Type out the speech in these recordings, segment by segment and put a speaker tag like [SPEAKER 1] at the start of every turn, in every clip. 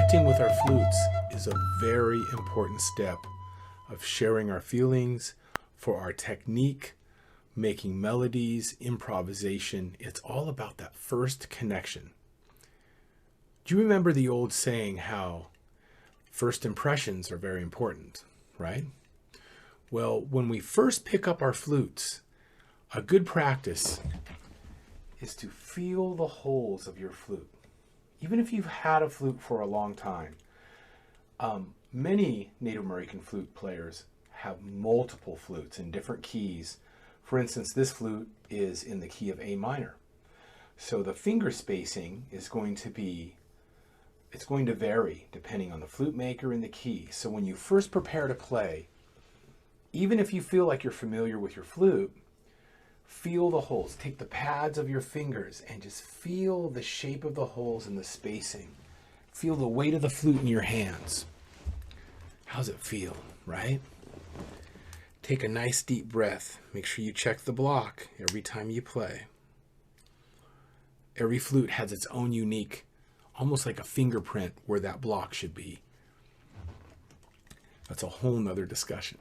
[SPEAKER 1] Connecting with our flutes is a very important step of sharing our feelings for our technique, making melodies, improvisation. It's all about that first connection. Do you remember the old saying how first impressions are very important, right? Well, when we first pick up our flutes, a good practice is to feel the holes of your flute. Even if you've had a flute for a long time, many Native American flute players have multiple flutes in different keys. For instance, this flute is in the key of A minor. So the finger spacing is going to vary depending on the flute maker and the key. So when you first prepare to play, even if you feel like you're familiar with your flute, feel the holes. Take the pads of your fingers and just feel the shape of the holes and the spacing. Feel the weight of the flute in your hands. How's it feel, right? Take a nice deep breath. Make sure you check the block every time you play. Every flute has its own unique, almost like a fingerprint where that block should be. That's a whole nother discussion.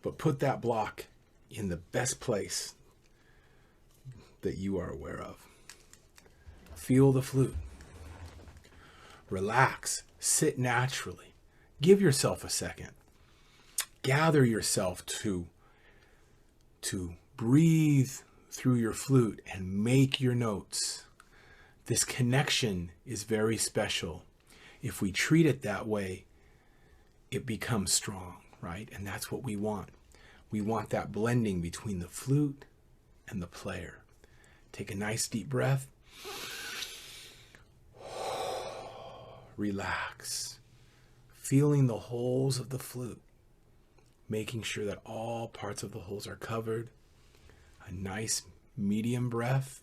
[SPEAKER 1] But put that block in the best place that you are aware of. Feel the flute. Relax. Sit naturally. Give yourself a second. Gather yourself to breathe through your flute and make your notes. This connection is very special. If we treat it that way, it becomes strong, right? And that's what we want. We want that blending between the flute and the player. Take a nice deep breath. Relax. Feeling the holes of the flute. Making sure that all parts of the holes are covered. A nice medium breath.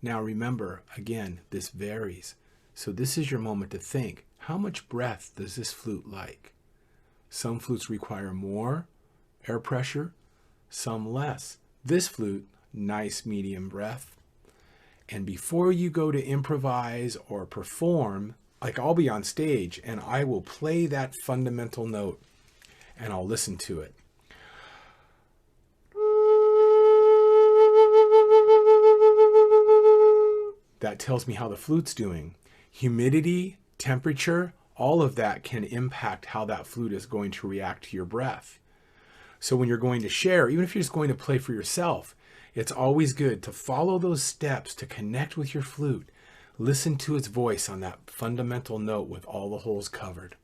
[SPEAKER 1] Now remember, again, this varies. So this is your moment to think, how much breath does this flute like? Some flutes require more air pressure, some less. This flute, nice medium breath. And before you go to improvise or perform, like I'll be on stage and I will play that fundamental note and I'll listen to it. That tells me how the flute's doing. Humidity, temperature, all of that can impact how that flute is going to react to your breath. So when you're going to share, even if you're just going to play for yourself, it's always good to follow those steps to connect with your flute. Listen to its voice on that fundamental note with all the holes covered.